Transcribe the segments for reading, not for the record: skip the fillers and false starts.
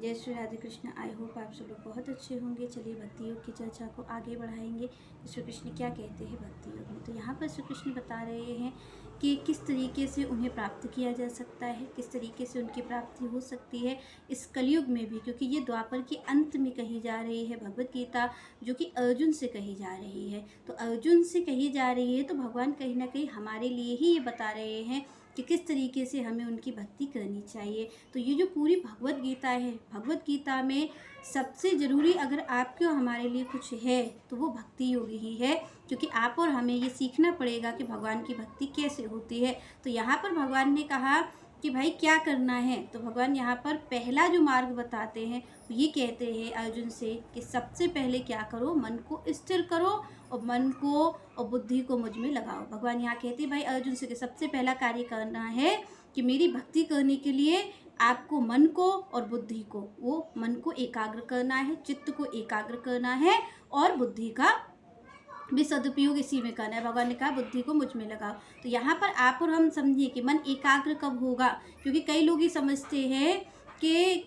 जय Shri Radhe Krishna. I hope आप सब लोग बहुत अच्छे होंगे। चलिए भक्ति योग की चर्चा को आगे बढ़ाएंगे। श्री कृष्ण क्या कहते हैं भक्ति योग में। तो यहाँ पर श्री कृष्ण बता रहे हैं कि किस तरीके से उन्हें प्राप्त किया जा सकता है, किस तरीके से उनकी प्राप्ति हो सकती है इस कलयुग में भी, क्योंकि ये द्वापर के अंत में कही जा रही है भगवत गीता, जो कि अर्जुन से कही जा रही है। तो अर्जुन से कही जा रही है तो भगवान कहीं ना कहीं हमारे लिए ही ये बता रहे हैं कि किस तरीके से हमें उनकी भक्ति करनी चाहिए। तो ये जो पूरी भगवत गीता है, भगवत गीता में सबसे ज़रूरी अगर आपके और हमारे लिए कुछ है तो वो भक्ति योग ही है, क्योंकि आप और हमें ये सीखना पड़ेगा कि भगवान की भक्ति कैसे होती है। तो यहाँ पर भगवान ने कहा कि भाई क्या करना है, तो भगवान यहाँ पर पहला जो मार्ग बताते हैं ये कहते हैं अर्जुन से कि सबसे पहले क्या करो, मन को स्थिर करो और मन को और बुद्धि को मुझ में लगाओ। भगवान यहाँ कहते हैं भाई अर्जुन से कि सबसे पहला कार्य करना है कि मेरी भक्ति करने के लिए आपको मन को और बुद्धि को, वो मन को एकाग्र करना है, चित्त को एकाग्र करना है और बुद्धि का भी सदुपयोग इसी में करना है। भगवान ने कहा बुद्धि को मुझ में लगाओ। तो यहाँ पर आप और हम समझिए कि मन एकाग्र कब होगा, क्योंकि कई लोग ये समझते हैं कि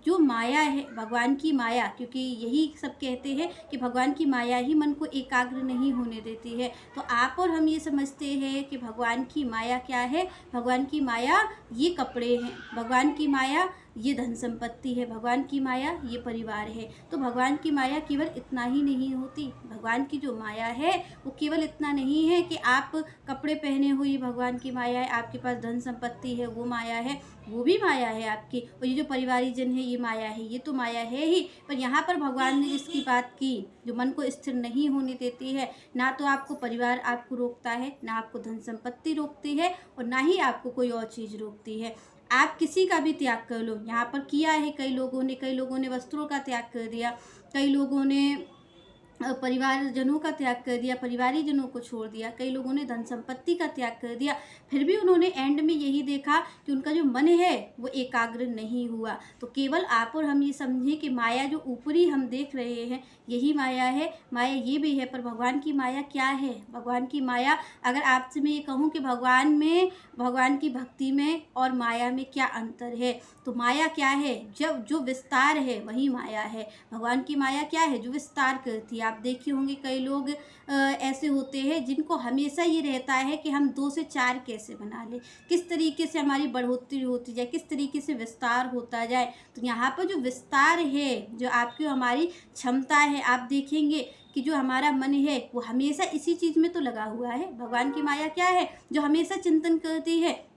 जो माया है, भगवान की माया, क्योंकि यही सब कहते हैं कि भगवान की माया ही मन को एकाग्र नहीं होने देती है। तो आप और हम ये समझते हैं कि भगवान की माया क्या है, भगवान की माया ये कपड़े हैं, भगवान की माया ये धन संपत्ति है, भगवान की माया ये परिवार है। तो भगवान की माया केवल इतना ही नहीं होती। भगवान की जो माया है वो केवल इतना नहीं है कि आप कपड़े पहने हुए भगवान की माया है, आपके पास धन संपत्ति है वो माया है, वो भी माया है आपकी, और ये जो परिवारीजन है ये माया है, ये तो माया है ही। पर यहाँ पर भगवान ने जिसकी बात की, जो मन को स्थिर नहीं होने देती है, ना तो आपको परिवार आपको रोकता है, ना आपको धन संपत्ति रोकती है, और ना ही आपको कोई और चीज़ रोकती है। आप किसी का भी त्याग कर लो, यहाँ पर किया है कई लोगों ने वस्त्रों का त्याग कर दिया, कई लोगों ने परिवारजनों का त्याग कर दिया, परिवारीजनों को छोड़ दिया, कई लोगों ने धन संपत्ति का त्याग कर दिया, फिर भी उन्होंने एंड में यही देखा कि उनका जो मन है वो एकाग्र नहीं हुआ। तो केवल आप और हम ये समझें कि माया जो ऊपरी हम देख रहे हैं यही माया है, माया ये भी है, पर भगवान की माया क्या है। भगवान की माया, अगर आपसे मैं ये कहूँ कि भगवान में, भगवान की भक्ति में और माया में क्या अंतर है, तो माया क्या है, जब जो विस्तार है वही माया है। भगवान की माया क्या है, जो विस्तार करती है। आप देखे होंगे कई लोग ऐसे होते हैं जिनको हमेशा ये रहता है कि हम 2 से 4 कैसे बना लें, किस तरीके से हमारी बढ़ोतरी होती जाए, किस तरीके से विस्तार होता जाए। तो यहाँ पर जो विस्तार है, जो आपकी हमारी क्षमता है, आप देखेंगे कि जो हमारा मन है वो हमेशा इसी चीज़ में तो लगा हुआ है। भगवान की माया क्या है, जो हमेशा चिंतन करती है,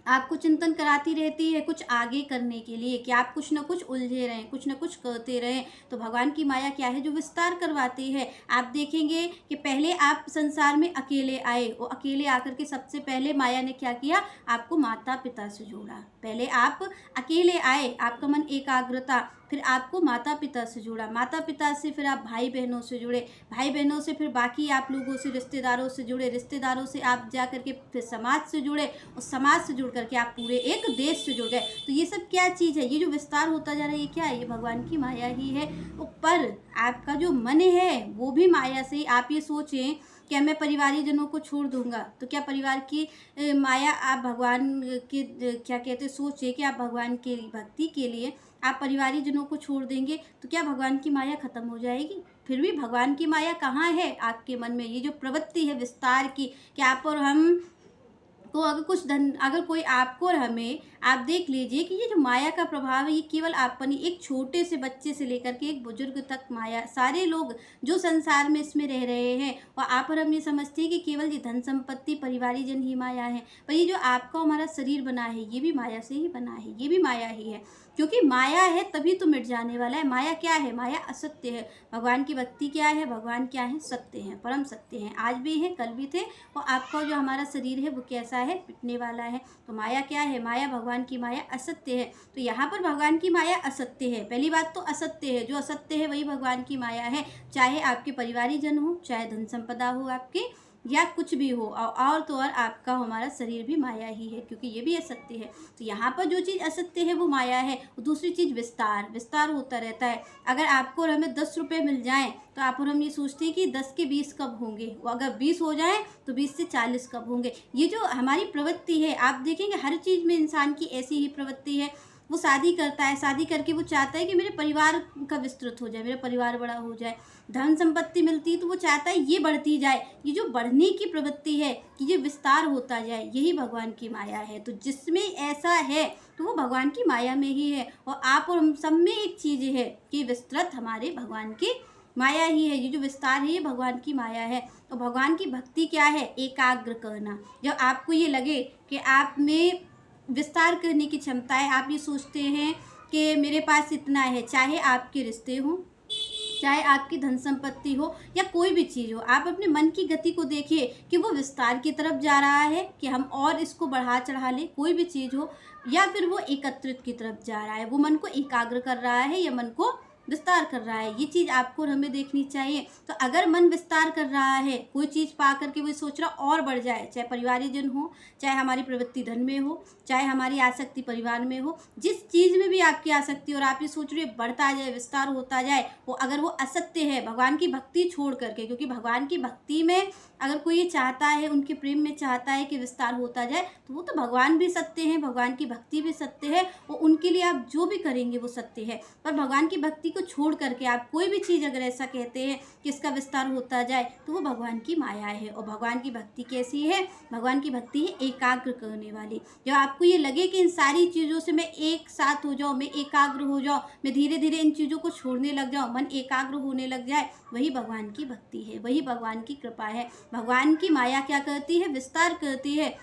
आपको चिंतन कराती रहती है कुछ आगे करने के लिए, कि आप कुछ ना कुछ उलझे रहें, कुछ ना कुछ करते रहें। तो भगवान की माया क्या है, जो विस्तार करवाती है। आप देखेंगे कि पहले आप संसार में अकेले आए, वो अकेले आकर के सबसे पहले माया ने क्या किया, आपको माता पिता से जोड़ा। पहले आप अकेले आए, आपका मन एकाग्रता, फिर आपको माता पिता से जोड़ा, माता पिता से फिर आप भाई बहनों से जुड़े, भाई बहनों से फिर बाकी आप लोगों से, रिश्तेदारों से जुड़े, रिश्तेदारों से आप जा करके फिर समाज से जुड़े, और समाज से जुड़ करके आप पूरे एक देश से जुड़ गए। तो ये सब क्या चीज़ है, ये जो विस्तार होता जा रहा है ये क्या है, ये भगवान की माया ही है। पर आपका जो मन है वो भी माया से ही, आप ये सोचें क्या मैं परिवारीजनों को छोड़ दूंगा, तो क्या परिवार की माया आप भगवान के क्या कहते सोचिए कि आप भगवान के भक्ति के लिए आप परिवारीजनों को छोड़ देंगे तो क्या भगवान की माया खत्म हो जाएगी। फिर भी भगवान की माया कहाँ है आपके मन में, ये जो प्रवृत्ति है विस्तार की, कि आप और हम को अगर कुछ धन, अगर कोई आपको और हमें, आप देख लीजिए कि ये जो माया का प्रभाव है ये केवल आपनी, एक छोटे से बच्चे से लेकर के एक बुजुर्ग तक माया, सारे लोग जो संसार में इसमें रह रहे हैं, और आप और हम ये समझते हैं कि केवल ये धन संपत्ति परिवारीजन ही माया है। पर ये जो आपका हमारा शरीर बना है ये भी माया से ही बना है, ये भी माया ही है, क्योंकि माया है तभी तो मिट जाने वाला है। माया क्या है, माया असत्य है। भगवान की भक्ति क्या है, भगवान क्या है, सत्य है, परम सत्य है, आज भी है कल भी थे। और आपका जो हमारा शरीर है वो कैसा है, मिटने वाला है। तो माया क्या है, माया, भगवान की माया असत्य है। तो यहाँ पर भगवान की माया असत्य है, पहली बात तो असत्य है, जो असत्य है वही भगवान की माया है। चाहे आपके परिवारीजन हो, चाहे धन संपदा हो आपकी, या कुछ भी हो, और तो और आपका हमारा शरीर भी माया ही है, क्योंकि ये भी असत्य है। तो यहाँ पर जो चीज़ असत्य है वो माया है। दूसरी चीज़ विस्तार, विस्तार होता रहता है। अगर आपको और हमें 10 रुपये मिल जाएं तो आप और हम ये सोचते हैं कि 10 के 20 कब होंगे, वो अगर 20 हो जाएं तो 20 से 40 कब होंगे। ये जो हमारी प्रवृत्ति है, आप देखेंगे हर चीज़ में इंसान की ऐसी ही प्रवृत्ति है वो शादी करता है, शादी करके वो चाहता है कि मेरे परिवार का विस्तृत हो जाए, मेरा परिवार बड़ा हो जाए। धन संपत्ति मिलती है तो वो चाहता है ये बढ़ती जाए, ये जो बढ़ने की प्रवृत्ति है कि ये विस्तार होता जाए, यही भगवान की माया है। तो जिसमें ऐसा है तो वो भगवान की माया में ही है। और आप और हम सब में एक चीज़ है कि विस्तृत हमारे भगवान की माया ही है। ये जो विस्तार है ये भगवान की माया है। और भगवान की भक्ति क्या है? एकाग्र करना। जब आपको ये लगे कि आप में विस्तार करने की क्षमता है, आप ये सोचते हैं कि मेरे पास इतना है, चाहे आपके रिश्ते हों, चाहे आपकी धन संपत्ति हो या कोई भी चीज़ हो, आप अपने मन की गति को देखिए कि वो विस्तार की तरफ जा रहा है कि हम और इसको बढ़ा चढ़ा लें, कोई भी चीज़ हो, या फिर वो एकत्रित की तरफ जा रहा है, वो मन को एकाग्र कर रहा है या मन को विस्तार कर रहा है। ये चीज़ आपको और हमें देखनी चाहिए। तो अगर मन विस्तार कर रहा है, कोई चीज़ पा करके वो सोच रहा और बढ़ जाए, चाहे परिवारीजन हो, चाहे हमारी प्रवृत्ति धन में हो, चाहे हमारी आसक्ति परिवार में हो, जिस चीज़ में भी आपकी आसक्ति और आप ये सोच रहे बढ़ता जाए, विस्तार होता जाए, वो अगर वो असत्य है, भगवान की भक्ति छोड़ करके, क्योंकि भगवान की भक्ति में अगर कोई ये चाहता है, उनके प्रेम में चाहता है कि विस्तार होता जाए, तो वो तो भगवान भी सत्य है, भगवान की भक्ति भी सत्य है, और उनके लिए आप जो भी करेंगे वो सत्य है। पर भगवान की भक्ति को छोड़ करके आप कोई भी चीज़ अगर ऐसा कहते हैं कि इसका विस्तार होता जाए, तो वो भगवान की माया है। और भगवान की भक्ति कैसी है? भगवान की भक्ति है एकाग्र करने वाली। जब आपको ये लगे कि इन सारी चीज़ों से मैं एक साथ हो जाऊँ, मैं एकाग्र हो जाऊँ, मैं धीरे धीरे इन चीज़ों को छोड़ने लग जाऊँ, मन एकाग्र होने लग जाए, वही भगवान की भक्ति है, वही भगवान की कृपा है। भगवान की माया क्या करती है? विस्तार करती है,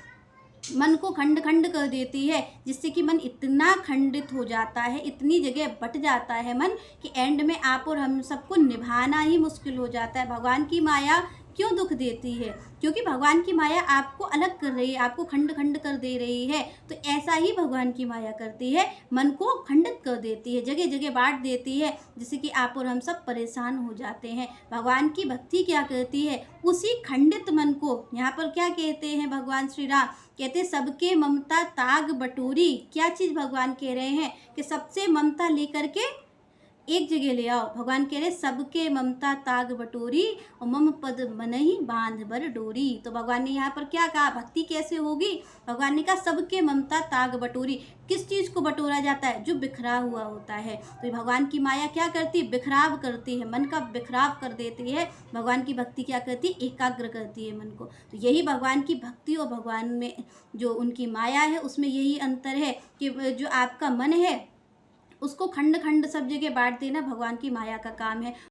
मन को खंड खंड कर देती है, जिससे कि मन इतना खंडित हो जाता है, इतनी जगह बट जाता है मन, कि एंड में आप और हम सबको निभाना ही मुश्किल हो जाता है। भगवान की माया क्यों दुख देती है? क्योंकि भगवान की माया आपको अलग कर रही है, आपको खंड खंड कर दे रही है। तो ऐसा ही भगवान की माया करती है, मन को खंडित कर देती है, जगह जगह बांट देती है, जिससे कि आप और हम सब परेशान हो जाते हैं। भगवान की भक्ति क्या करती है? उसी खंडित मन को, यहाँ पर क्या कहते हैं भगवान श्री राम? कहते सबके ममता ताग बटोरी। क्या चीज़ भगवान कह रहे हैं? कि सबसे ममता लेकर के एक जगह ले आओ। भगवान कह रहे सबके ममता ताग बटोरी और मम पद मनहि बांध बर डोरी। तो भगवान ने यहाँ पर क्या कहा? भक्ति कैसे होगी? भगवान ने कहा सबके ममता ताग बटोरी। किस चीज़ को बटोरा जाता है? जो बिखरा हुआ होता है। तो भगवान की माया क्या करती है? बिखराव करती है, मन का बिखराव कर देती है। भगवान की भक्ति क्या करती है? एकाग्र करती है मन को। तो यही भगवान की भक्ति और भगवान में जो उनकी माया है, उसमें यही अंतर है कि जो आपका मन है उसको खंड खंड सब जगह बांट देना भगवान की माया का काम है।